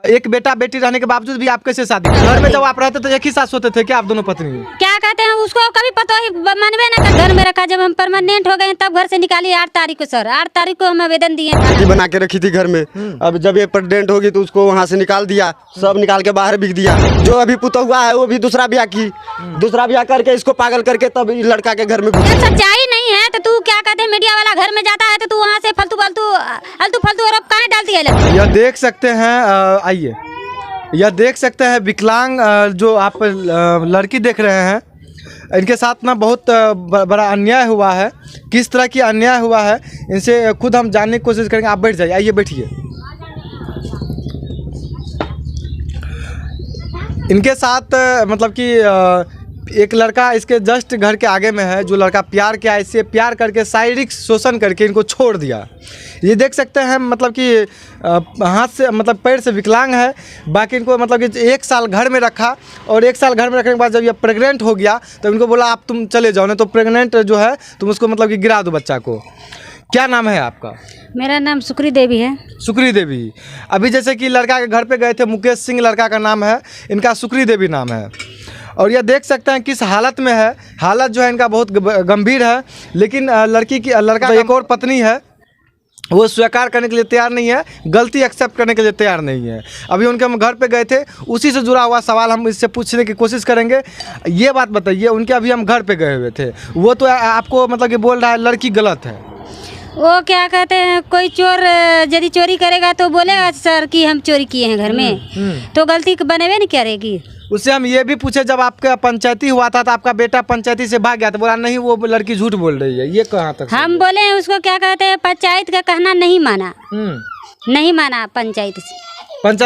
एक बेटा बेटी रहने के बावजूद भी आप कैसे शादी? घर में जब आप रहते तो एक ही साथ सोते थे क्या आप दोनों पत्नी? क्या कहते हैं उसको कभी पता ही मनवे ना कर घर में रखा। जब हम परमानेंट हो गए तब घर से निकाली 8 तारीख को सर। 8 तारीख को हम आवेदन दिए। बना के रखी थी घर में। अब जब ये प्रेग्नेंट होगी तो उसको वहाँ से निकाल दिया, सब निकाल के बाहर बिक दिया। जो अभी पुता हुआ है वो भी दूसरा ब्याह की, दूसरा ब्याह करके इसको पागल करके तब लड़का के घर में घुसी। सच्चाई नहीं है तो तू क्या कहते हैं मीडिया वाला घर में जाता है तो तू वहाँ से फालतू फालतू आरोप कहाँ डालती है? यह देख सकते हैं, आइए यह देख सकते हैं विकलांग जो आप लड़की देख रहे हैं, इनके साथ ना बहुत बड़ा अन्याय हुआ है। किस तरह की अन्याय हुआ है इनसे खुद हम जानने की कोशिश करेंगे। आप बैठ जाइए, आइए बैठिए। इनके साथ मतलब कि एक लड़का इसके जस्ट घर के आगे में है, जो लड़का प्यार किया, इससे प्यार करके शारीरिक शोषण करके इनको छोड़ दिया। ये देख सकते हैं मतलब कि हाथ से मतलब पैर से विकलांग है, बाकी इनको मतलब कि 1 साल घर में रखा और 1 साल घर में रखने के बाद जब ये प्रेग्नेंट हो गया तो इनको बोला आप तुम चले जाओ, नहीं तो प्रेग्नेंट जो है तुम उसको मतलब कि गिरा दो बच्चा को। क्या नाम है आपका? मेरा नाम सुक्री देवी है। सुक्री देवी। अभी जैसे कि लड़का के घर पे गए थे, मुकेश सिंह लड़का का नाम है, इनका सुक्री देवी नाम है। और यह देख सकते हैं किस हालत में है। हालत जो है इनका बहुत गंभीर है, लेकिन लड़का एक और पत्नी है, वो स्वीकार करने के लिए तैयार नहीं है, गलती एक्सेप्ट करने के लिए तैयार नहीं है। अभी उनके हम घर पे गए थे, उसी से जुड़ा हुआ सवाल हम इससे पूछने की कोशिश करेंगे। ये बात बताइए, उनके अभी हम घर पे गए हुए थे, वो तो आपको मतलब कि बोल रहा है लड़की गलत है। वो क्या कहते हैं कोई चोर यदि चोरी करेगा तो बोलेगा सर कि हम चोरी किए हैं घर में, तो गलती बनेवे नहीं करेगी। उससे हम ये भी पूछे जब आपका पंचायती हुआ था तो आपका बेटा पंचायती से भाग गया था, बोला नहीं वो लड़की झूठ बोल रही है। ये कहाँ तक? हम बोले हैं उसको क्या कहते हैं पंचायत का कहना नहीं माना, नहीं माना पंचायत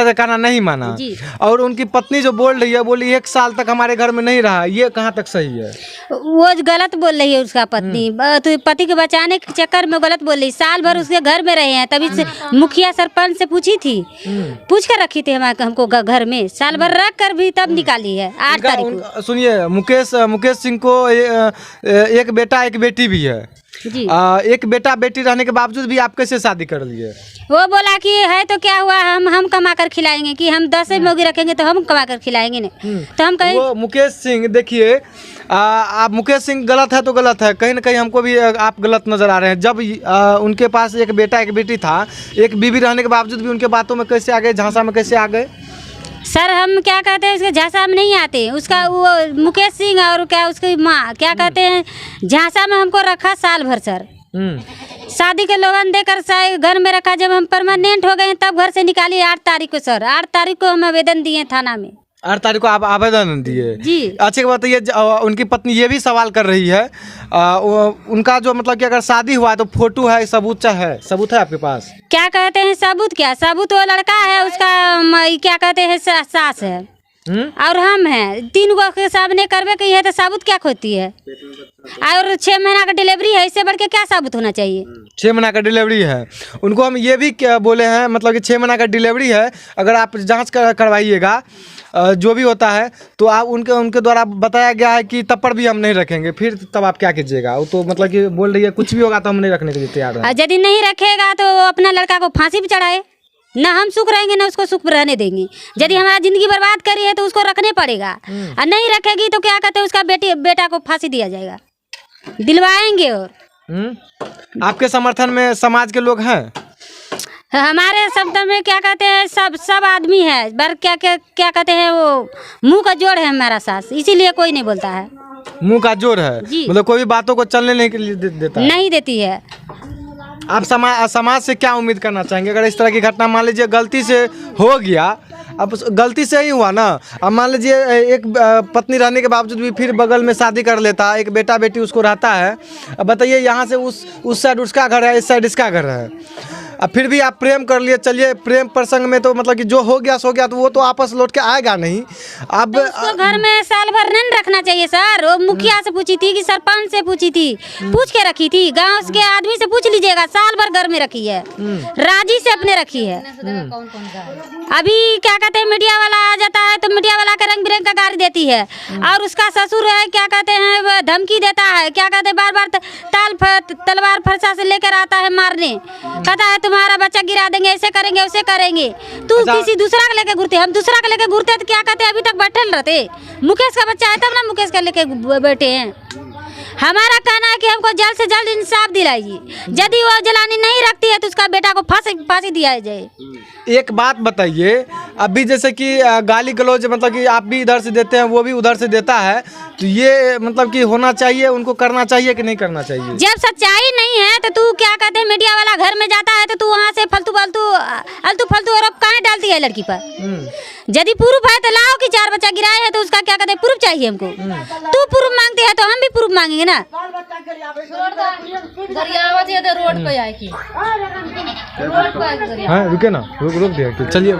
का कहना नहीं माना जी। और उनकी पत्नी जो बोल रही है, बोली 1 साल तक हमारे घर में नहीं रहा, ये कहाँ तक सही है? वो गलत बोल रही है उसका पत्नी। तो पति को बचाने के चक्कर में गलत बोल रही। साल भर उसके घर में रहे हैं, तभी से मुखिया सरपंच से पूछी थी, पूछ कर रखी थी हमको घर में, साल भर रख कर भी तब निकाली है 8 तारीख को। सुनिए, मुकेश सिंह को एक बेटा एक बेटी भी है जी। एक बेटा बेटी रहने के बावजूद भी आप कैसे शादी कर लिए? वो बोला कि है तो क्या हुआ, हम कमा कर खिलाएंगे, कि हम 10 मोगी रखेंगे तो हम कमा कर खिलाएंगे नहीं। तो हम कहीं वो मुकेश सिंह देखिए, आप मुकेश सिंह गलत है तो गलत है, कहीं ना कहीं हमको भी आप गलत नजर आ रहे हैं। जब उनके पास एक बेटा एक बेटी था, एक बीवी रहने के बावजूद भी उनके बातों में कैसे आ गए, झांसा में कैसे आ गए? सर हम क्या कहते हैं उसके झांसा में नहीं आते। उसका वो मुकेश सिंह और क्या उसकी माँ क्या कहते हैं झांसा में हमको रखा साल भर सर। शादी के लोगन देकर घर में रखा। जब हम परमानेंट हो गए तब घर से निकाली 8 तारीख को सर। 8 तारीख को हम आवेदन दिए थाना में। 8 तारीख को आप आवेदन दिए जी। अच्छी बात है। ये उनकी पत्नी ये भी सवाल कर रही है, उनका जो मतलब कि अगर शादी हुआ है तो फोटो है, सबूत है आपके पास? क्या कहते हैं सबूत? क्या सबूत? वो लड़का है उसका क्या कहते हैं सास है और हम हैं, 3 गो के सामने करवे की है तो सबूत क्या खोती है? और 6 महीना का डिलीवरी है, इससे बढ़ के क्या सबूत होना चाहिए? 6 महीना का डिलीवरी है। उनको हम ये भी क्या बोले हैं, मतलब कि 6 महीना का डिलीवरी है, अगर आप जांच करवाइएगा जो भी होता है तो आप उनके द्वारा बताया गया है कि तब पर भी हम नहीं रखेंगे, फिर तब आप क्या कीजिएगा? वो तो मतलब कि बोल रही है कुछ भी होगा तो हम नहीं रखने के लिए तैयार हैं। यदि नहीं रखेगा तो अपना लड़का को फांसी भी चढ़ाए, ना हम सुख रहेंगे ना उसको सुख रहने देंगे। यदि हमारा जिंदगी बर्बाद करी है तो उसको रखने पड़ेगा, और नहीं रखेगी तो क्या कहते हैं उसका बेटा को फांसी दिया जाएगा, दिलवाएंगे। और आपके समर्थन में समाज के लोग हैं? हमारे शब्द में क्या कहते हैं सब आदमी है, बर क्या कहते हैं वो मुंह का जोड़ है हमारा सास, इसीलिए कोई नहीं बोलता है। मुंह का जोड़ है मतलब कोई भी बातों को चलने नहीं देता है। नहीं देती है। आप समाज से क्या उम्मीद करना चाहेंगे अगर इस तरह की घटना मान लीजिए गलती से हो गया? अब गलती से ही हुआ ना। अब मान लीजिए एक पत्नी रहने के बावजूद भी फिर बगल में शादी कर लेता, एक बेटा बेटी उसको रहता है। अब बताइए यहाँ से उस साइड उसका घर है, इस साइड इसका घर है, अब फिर भी आप प्रेम कर लिए। चलिए प्रेम प्रसंग में तो मतलब कि जो हो गया सो गया, तो वो तो आपस लौट के आएगा नहीं। अब तो उसको घर में साल भर नहीं रखना चाहिए सर। वो मुखिया से पूछी थी कि सरपंच से पूछी थी, पूछ के रखी थी, गांव के आदमी से पूछ लीजिएगा, साल भर घर में रखी है, राजी से अपने रखी है। अभी क्या कहते हैं मीडिया वाला आ जाता है तो मीडिया वाला का रंग बिरंग का गाड़ी देती है, और उसका ससुर है क्या कहते हैं धमकी देता है, क्या कहते हैं बार बार तलवार फरसा से लेकर आता है मारने, कहता है तुम्हारा बच्चा गिरा देंगे, ऐसे करेंगे वैसे करेंगे। तू किसी दूसरा का लेके घूरते, हम दूसरा का लेके घूरते तो क्या कहते, अभी तक बैठे रहते। मुकेश का बच्चा है तब ना मुकेश का लेके बैठे हैं। हमारा कहना है कि हमको जल्द से जल्द इंसाफ दिलाइए। यदि वो जलानी नहीं रखती है तो उसका बेटा को फांसी दिया जाए। एक बात बताइए, अभी जैसे कि गाली गलौज मतलब कि आप भी इधर से देते हैं, वो भी उधर से देता है, तो ये मतलब कि होना चाहिए, उनको करना चाहिए कि नहीं करना चाहिए? जब सच्चाई नहीं है तो तू क्या कहते हैं, मीडिया वाला घर में जाता है तो तू वहाँ से अलतू फलतू आरोप काहे डालती है लड़की पर? यदि प्रूफ है तो लाओ कि 4 बच्चा गिराए है, तो उसका क्या कहते हैं प्रूफ चाहिए हमको। तू प्रूफ मांगते है तो हम भी प्रूफ मांगेंगे ना। रोड पे आए की हाँ रुके ना, रुक दिया कि चलिए।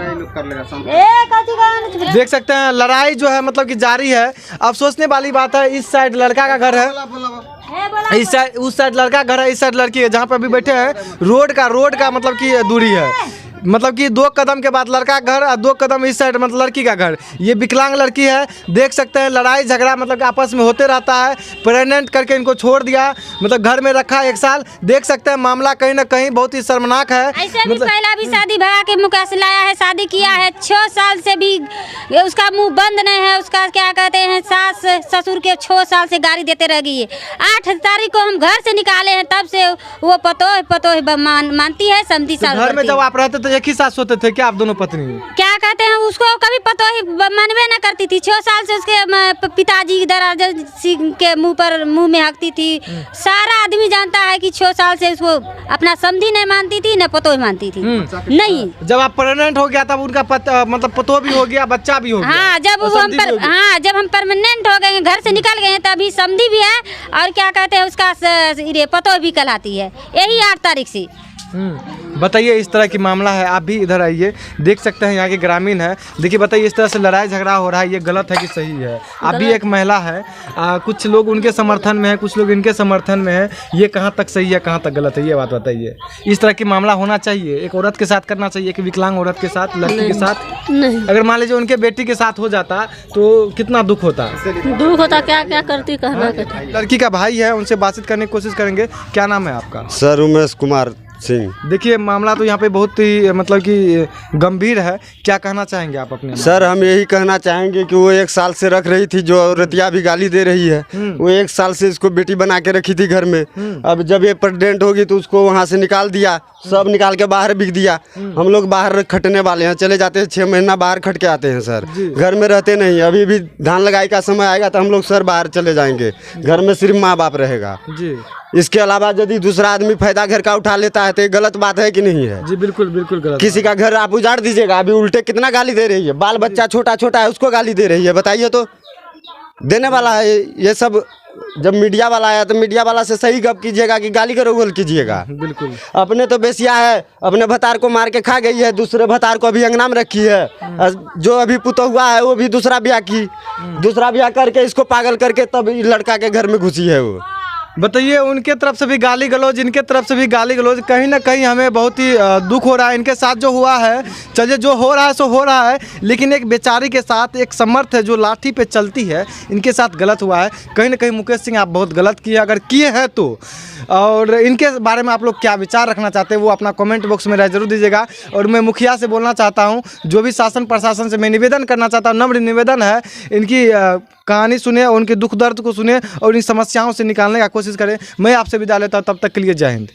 देख सकते हैं लड़ाई जो है मतलब कि जारी है। अब सोचने वाली बात है, इस साइड लड़का का घर है, इस साइड उस साइड लड़का घर है, इस साइड लड़की है। जहाँ पे अभी बैठे हैं रोड का मतलब कि दूरी है, मतलब कि 2 कदम के बाद लड़का का घर और 2 कदम इस साइड मतलब लड़की का घर। ये विकलांग लड़की है, देख सकते हैं लड़ाई झगड़ा मतलब कि आपस में होते रहता है। प्रेग्नेंट करके इनको छोड़ दिया, मतलब घर में रखा 1 साल। देख सकते हैं मामला कहीं ना कहीं बहुत ही शर्मनाक है। ऐसे भी पहला भी शादी भगा के मुकेश लाया है, शादी किया है 6 साल से भी उसका मुंह बंद नहीं है। उसका क्या कहते हैं सास ससुर के 6 साल से गाली देते रह गई है। 8 तारीख को हम घर से निकाले हैं, तब से वो पतोह मानती है, समझी सास। घर में जब आप रहते तो एक ही साथ सोते थे क्या आप दोनों पत्नी? क्या कहते हैं उसको कभी पतोह मनवे न करती थी। 6 साल से उसके पिताजी दराजा सिंह के मुंह में हकती थी। सारा आदमी जानता है कि 6 साल से उसको अपना समधी नहीं मानती थी, न पतोह मानती थी। नहीं, जब आप प्रेग्नेंट हो गया तब उनका मतलब पतोह भी हो गया, बच्चा भी हो गया। हाँ, जब हम परमानेंट हो गए, घर से निकल गए, तभी समधी भी है और क्या कहते हैं उसका पतोह भी कहलाती है। यही 8 तारीख से। बताइए, इस तरह की मामला है। आप भी इधर आइए, देख सकते हैं यहाँ के ग्रामीण है। देखिए बताइए, इस तरह से लड़ाई झगड़ा हो रहा है, ये गलत है कि सही है? आप भी एक महिला है, कुछ लोग उनके समर्थन में है, कुछ लोग इनके समर्थन में है। ये कहाँ तक सही है, कहाँ तक गलत है, ये बात बताइए। इस तरह की मामला होना चाहिए, एक औरत के साथ करना चाहिए, एक विकलांग औरत के साथ, लड़की के साथ नहीं। अगर मान लीजिए उनके बेटी के साथ हो जाता तो कितना दुख होता? क्या क्या करती कहना। लड़की का भाई है, उनसे बातचीत करने की कोशिश करेंगे। क्या नाम है आपका? सर उमेश कुमार सिंह। देखिए मामला तो यहाँ पे बहुत ही मतलब कि गंभीर है। क्या कहना चाहेंगे आप अपने? सर हम यही कहना चाहेंगे कि वो 1 साल से रख रही थी, जो औरतिया भी गाली दे रही है, वो 1 साल से इसको बेटी बना के रखी थी घर में। अब जब ये प्रेग्नेंट होगी तो उसको वहाँ से निकाल दिया, सब निकाल के बाहर बिक दिया। हम लोग बाहर खटने वाले हैं, चले जाते हैं 6 महीना बाहर खट के आते हैं सर, घर में रहते नहीं। अभी भी धान लगाई का समय आएगा तो हम लोग सर बाहर चले जाएंगे, घर में सिर्फ माँ बाप रहेगा जी। इसके अलावा यदि दूसरा आदमी फायदा घर का उठा लेता है तो ये गलत बात है कि नहीं है? जी बिल्कुल बिल्कुल गलत। किसी का घर आप उजाड़ दीजिएगा, अभी उल्टे कितना गाली दे रही है, बाल बच्चा छोटा छोटा है उसको गाली दे रही है। बताइए तो, देने वाला है ये सब। जब मीडिया वाला आया तो मीडिया वाला से सही गप कीजिएगा कि गाली गलौज कीजिएगा। बिल्कुल। अपने तो बेसिया है, अपने भतार को मार के खा गई है, दूसरे भतार को अभी अंगना में रखी है। जो अभी पुतौ हुआ है वो भी दूसरा ब्याह करके इसको पागल करके तब लड़का के घर में घुसी है वो। बताइए, उनके तरफ से भी गाली गलौज, इनके तरफ से भी गाली गलौज, कहीं ना कहीं हमें बहुत ही दुख हो रहा है। इनके साथ जो हुआ है, चलिए जो हो रहा है सो हो रहा है, लेकिन एक बेचारी के साथ एक समर्थ है जो लाठी पे चलती है, इनके साथ गलत हुआ है। कहीं ना कहीं मुकेश सिंह आप बहुत गलत किए, अगर किए हैं तो। और इनके बारे में आप लोग क्या विचार रखना चाहते हैं वो अपना कमेंट बॉक्स में राय जरूर दीजिएगा। और मैं मुखिया से बोलना चाहता हूँ, जो भी शासन प्रशासन से मैं निवेदन करना चाहता हूँ, नम्र निवेदन है, इनकी कहानी सुने, उनके दुख दर्द को सुने और इन समस्याओं से निकालने का कोशिश करें। मैं आपसे विदा लेता हूँ, तब तक के लिए जय हिंद।